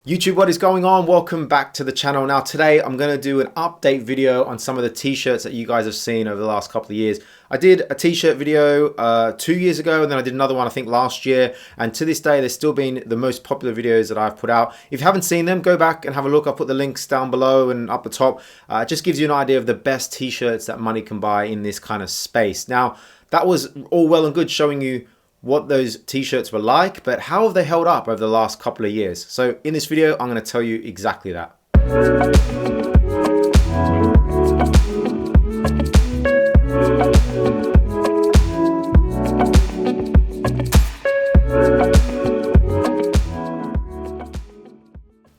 YouTube, what is going on? Welcome back to the channel. Now today I'm going to do an update video on some of the t-shirts that you guys have seen over the last couple of years. I did a t-shirt video 2 years ago, and then I did another one I think last year, and to this day they're still been the most popular videos that I've put out. If you haven't seen them, go back and have a look. I'll put the links down below and up the top. It just gives you an idea of the best t-shirts that money can buy in this kind of space. Now that was all well and good showing you what those t-shirts were like, but how have they held up over the last couple of years? So in this video, I'm going to tell you exactly that.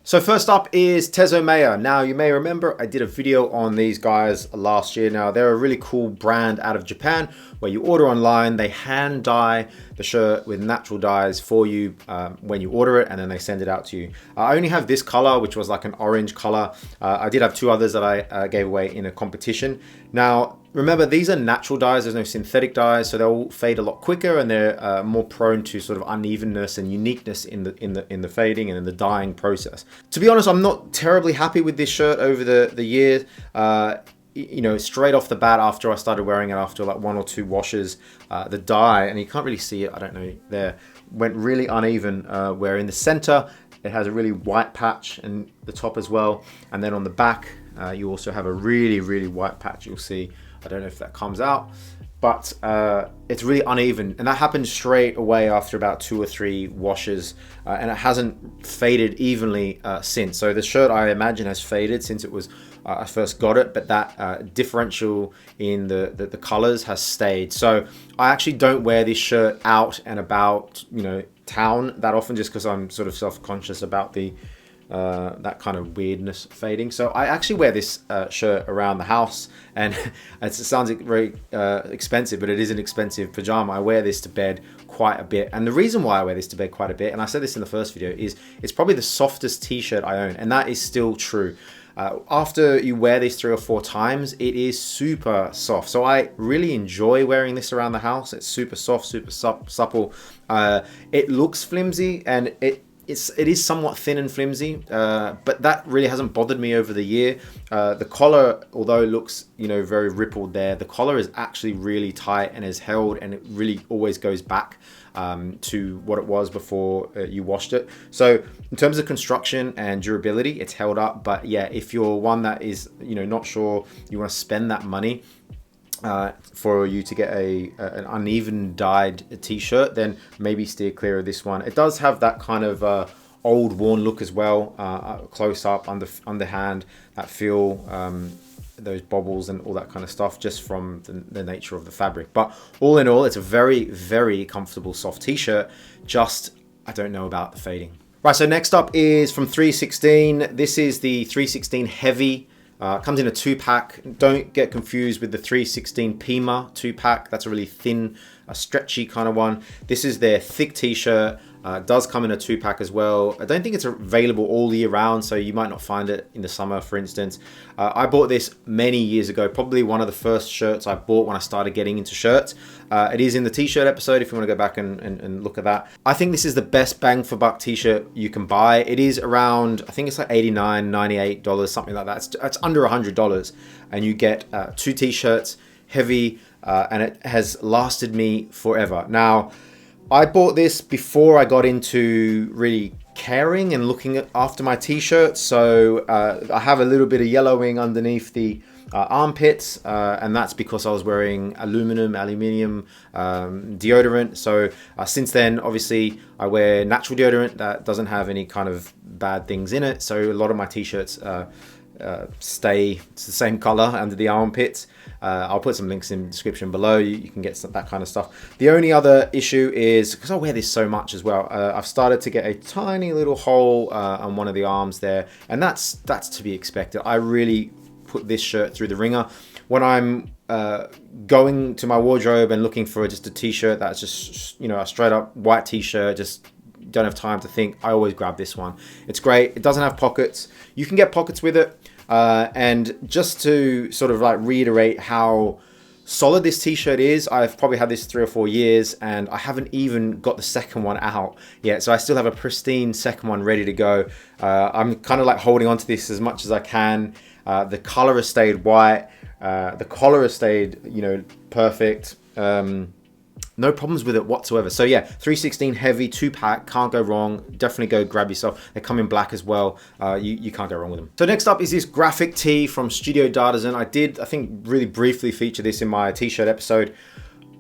So first up is Tezomeya. Now you may remember I did a video on these guys last year. Now they're a really cool brand out of Japan where you order online, they hand dye the shirt with natural dyes for you when you order it, and then they send it out to you. I only have this color, which was like an orange color. I did have two others that I gave away in a competition. Now remember, these are natural dyes, there's no synthetic dyes, so they'll fade a lot quicker, and they're more prone to sort of unevenness and uniqueness in the fading and in the dyeing process. To be honest, I'm not terribly happy with this shirt over the years. You know, straight off the bat after I started wearing it, after like one or two washes, the dye, and you can't really see it, I don't know, there, went really uneven, where in the center it has a really white patch, and the top as well, and then on the back you also have a really white patch. You'll see, I don't know if that comes out, but it's really uneven, and that happened straight away after about 2 or 3 washes, and it hasn't faded evenly since. So the shirt, I imagine, has faded since it was I first got it, but that differential in the colors has stayed. So I actually don't wear this shirt out and about, you know, town that often, just because I'm sort of self-conscious about the that kind of weirdness fading. So I actually wear this shirt around the house, and it sounds very expensive, but it is an expensive pajama. I wear this to bed quite a bit, and the reason why I wear this to bed quite a bit, and I said this in the first video, is it's probably the softest t-shirt I own, and that is still true. After you wear this 3 or 4 times, it is super soft. So I really enjoy wearing this around the house. It's super soft, super supple. It looks flimsy, and it is somewhat thin and flimsy, but that really hasn't bothered me over the year. The collar, although it looks, you know, very rippled there, the collar is actually really tight and is held, and it really always goes back to what it was before you washed it. So in terms of construction and durability, it's held up. But yeah, if you're one that is, you know, not sure you want to spend that money for you to get an uneven dyed t-shirt, then maybe steer clear of this one. It does have that kind of old worn look as well, close up, underhand, that feel, those bobbles and all that kind of stuff, just from the nature of the fabric. But all in all, it's a very comfortable soft t-shirt. Just, I don't know about the fading. Right, so next up is from 316. This is the 316 Heavy. Comes in a 2-pack. Don't get confused with the 316 Pima 2-pack. That's a really thin, stretchy kind of one. This is their thick t-shirt. Does come in a 2-pack as well. I don't think it's available all year round, so you might not find it in the summer, for instance. I bought this many years ago, probably one of the first shirts I bought when I started getting into shirts. It is in the t-shirt episode if you want to go back and look at that. I think this is the best bang for buck t-shirt you can buy. It is around, I think it's like $89, $98, something like that. It's under $100, and you get 2 t-shirts, heavy, and it has lasted me forever. Now, I bought this before I got into really caring and looking after my t-shirts. So I have a little bit of yellowing underneath the armpits, and that's because I was wearing aluminium deodorant. So since then, obviously, I wear natural deodorant that doesn't have any kind of bad things in it. So a lot of my t-shirts stay, it's the same color under the armpits. I'll put some links in the description below. You can get that kind of stuff. The only other issue is, because I wear this so much as well, I've started to get a tiny little hole on one of the arms there, and that's to be expected. I really put this shirt through the ringer. When I'm going to my wardrobe and looking for just a t-shirt that's just, you know, a straight up white t-shirt, just don't have time to think, I always grab this one. It's great. It doesn't have pockets. You can get pockets with it. And just to sort of like reiterate how solid this t-shirt is. I've probably had this 3 or 4 years and I haven't even got the second one out yet. So I still have a pristine second one ready to go. I'm kind of like holding on to this as much as I can. The color has stayed white. The collar has stayed, you know, perfect. No problems with it whatsoever. So yeah, 316 heavy, 2-pack, can't go wrong. Definitely go grab yourself. They come in black as well. You can't go wrong with them. So next up is this graphic tee from Studio Dartisan. I think, really briefly feature this in my t-shirt episode.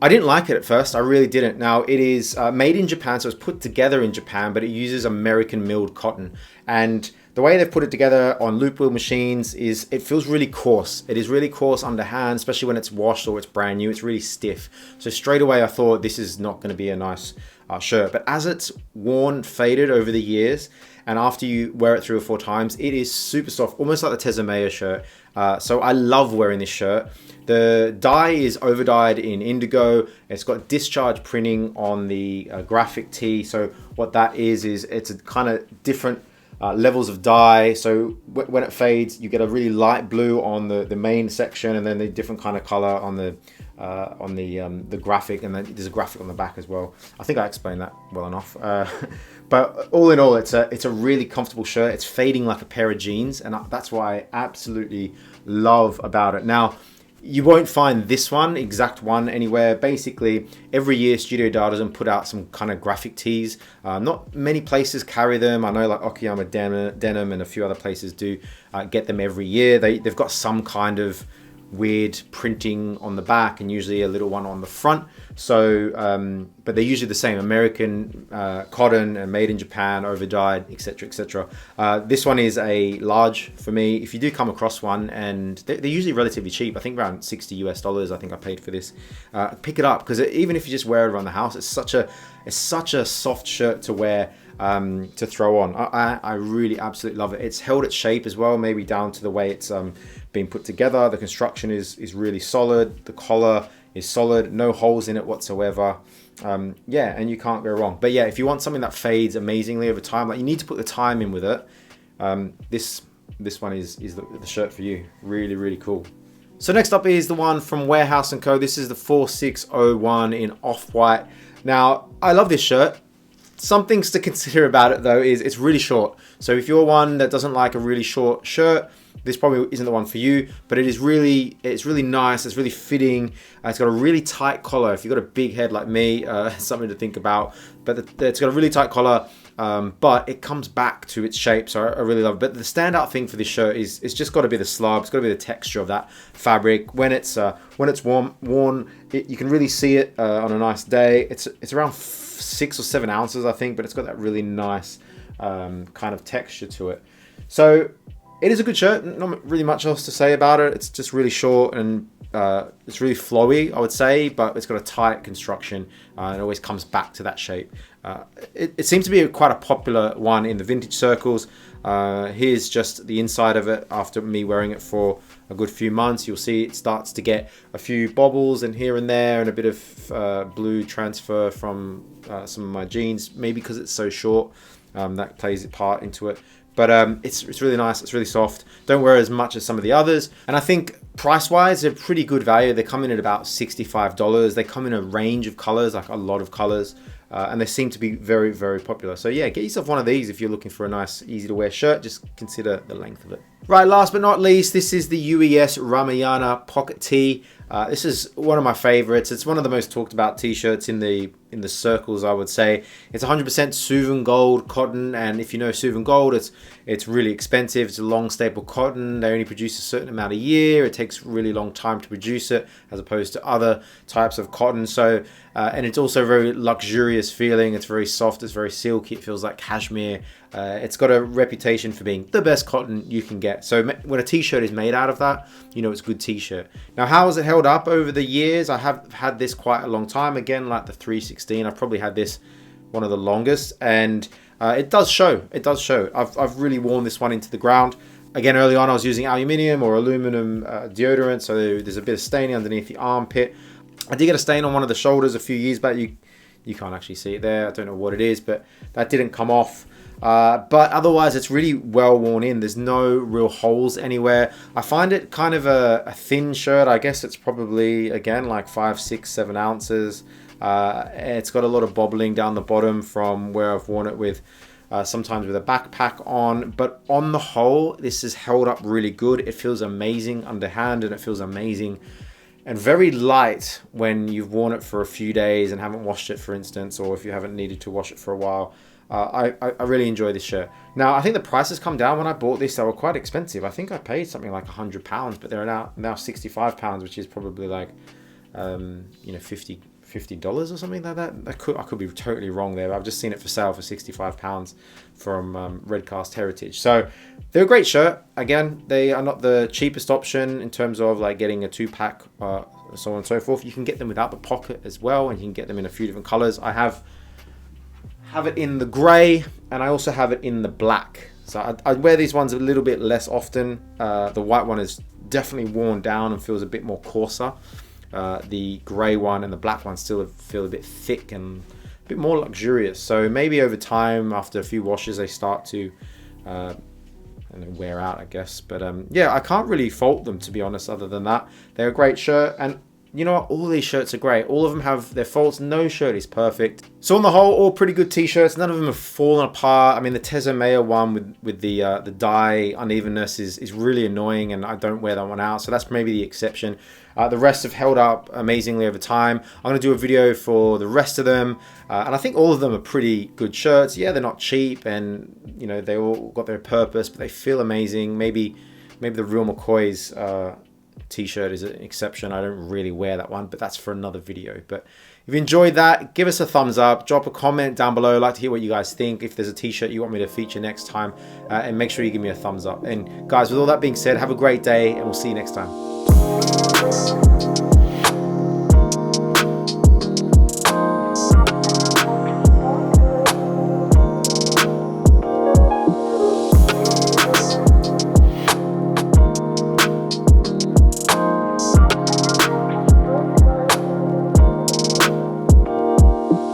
I didn't like it at first. I really didn't. Now, it is made in Japan, so it's put together in Japan, but it uses American milled cotton. And the way they've put it together on loop wheel machines is it feels really coarse. It is really coarse underhand, especially when it's washed or it's brand new. It's really stiff. So straight away, I thought this is not going to be a nice shirt. But as it's worn, faded over the years, and after you wear it 3 or 4 times, it is super soft, almost like the Tezomeya shirt. So I love wearing this shirt. The dye is over dyed in indigo. It's got discharge printing on the graphic tee. So what that is it's a kind of different levels of dye. So when it fades, you get a really light blue on the main section, and then the different kind of color on the graphic, and then there's a graphic on the back as well. I think I explained that well enough. But all in all, it's a really comfortable shirt. It's fading like a pair of jeans, and that's what I absolutely love about it. Now, you won't find this exact one anywhere. Basically, every year Studio Dartisan put out some kind of graphic tees. Not many places carry them. I know like Okayama Denim and a few other places do get them every year. They've got some kind of weird printing on the back and usually a little one on the front. So, but they're usually the same, American cotton and made in Japan, over dyed, etc., etc. This one is a large for me. If you do come across one, and they're usually relatively cheap, I think around $60 US. I think I paid for this. Pick it up, because even if you just wear it around the house, it's such a soft shirt to wear. To throw on. I really absolutely love it. It's held its shape as well, maybe down to the way it's been put together. The construction is really solid. The collar is solid, no holes in it whatsoever. Yeah, and you can't go wrong. But yeah, if you want something that fades amazingly over time, like you need to put the time in with it, this one is the shirt for you. Really, really cool. So next up is the one from Warehouse & Co. This is the 4601 in off-white. Now, I love this shirt. Some things to consider about it though is it's really short. So if you're one that doesn't like a really short shirt, this probably isn't the one for you, but it's really nice. It's really fitting. It's got a really tight collar. If you've got a big head like me, something to think about. But it's got a really tight collar, but it comes back to its shape. So I really love it. But the standout thing for this shirt is it's just got to be the slub. It's got to be the texture of that fabric. When it's worn, you can really see it on a nice day. It's around 6 or 7 ounces, I think, but it's got that really nice kind of texture to it. So it is a good shirt. Not really much else to say about it. It's just really short and it's really flowy, I would say, but it's got a tight construction and it always comes back to that shape. It seems to be quite a popular one in the vintage circles. Here's just the inside of it after me wearing it for a good few months. You'll see it starts to get a few bobbles and here and there, and a bit of blue transfer from some of my jeans, maybe because it's so short. That plays a part into it. But it's really nice. It's really soft. Don't wear as much as some of the others. And I think price-wise, they're pretty good value. They come in at about $65. They come in a range of colors, like a lot of colors. And they seem to be very, very popular. So yeah, get yourself one of these if you're looking for a nice, easy to wear shirt. Just consider the length of it. Right, last but not least, this is the UES Ramayana Pocket Tee. This is one of my favorites. It's one of the most talked about t-shirts in the circles, I would say. It's 100% Suvan Gold cotton, and if you know Suvan Gold, it's really expensive. It's a long staple cotton. They only produce a certain amount a year. It takes really long time to produce it, as opposed to other types of cotton. So, and it's also very luxurious feeling. It's very soft. It's very silky. It feels like cashmere. It's got a reputation for being the best cotton you can get. So when a t-shirt is made out of that, you know it's a good t-shirt. Now, how has it held up over the years? I have had this quite a long time. Again, like the 316, I've probably had this one of the longest, and it does show. It does show. I've really worn this one into the ground. Again, early on I was using aluminium or aluminum deodorant, so there's a bit of staining underneath the armpit. I did get a stain on one of the shoulders a few years back. You can't actually see it there. I don't know what it is, but that didn't come off. But otherwise it's really well worn in. There's no real holes anywhere. I find it kind of a thin shirt. I guess it's probably, again, like 5, 6, 7 ounces. It's got a lot of bobbling down the bottom from where I've worn it with sometimes with a backpack on, but on the whole this is held up really good. It feels amazing underhand, and it feels amazing and very light when you've worn it for a few days and haven't washed it, for instance, or if you haven't needed to wash it for a while. I really enjoy this shirt. Now, I think the prices come down. When I bought this, they were quite expensive. I think I paid something like £100, but they're now £65, which is probably like, you know, $50 or something like that. I could be totally wrong there, but I've just seen it for sale for £65 from Redcast Heritage. So they're a great shirt. Again, they are not the cheapest option in terms of like getting a 2-pack, so on and so forth. You can get them without the pocket as well, and you can get them in a few different colors. I have it in the gray, and I also have it in the black. So I wear these ones a little bit less often. The white one is definitely worn down and feels a bit more coarser. The grey one and the black one still feel a bit thick and a bit more luxurious. So maybe over time, after a few washes, they start to wear out, I guess. But yeah, I can't really fault them, to be honest, other than that. They're a great shirt, and you know what? All these shirts are great. All of them have their faults. No shirt is perfect. So on the whole, all pretty good t-shirts. None of them have fallen apart. I mean, the Tezomeya one with the dye unevenness is really annoying, and I don't wear that one out. So that's maybe the exception. The rest have held up amazingly over time. I'm going to do a video for the rest of them. And I think all of them are pretty good shirts. Yeah, they're not cheap, and you know, they all got their purpose, but they feel amazing. Maybe the Real McCoy's t-shirt is an exception. I don't really wear that one, but that's for another video. But if you enjoyed that, give us a thumbs up, drop a comment down below. I'd like to hear what you guys think. If there's a t-shirt you want me to feature next time, and make sure you give me a thumbs up. And guys, with all that being said, have a great day, and we'll see you next time.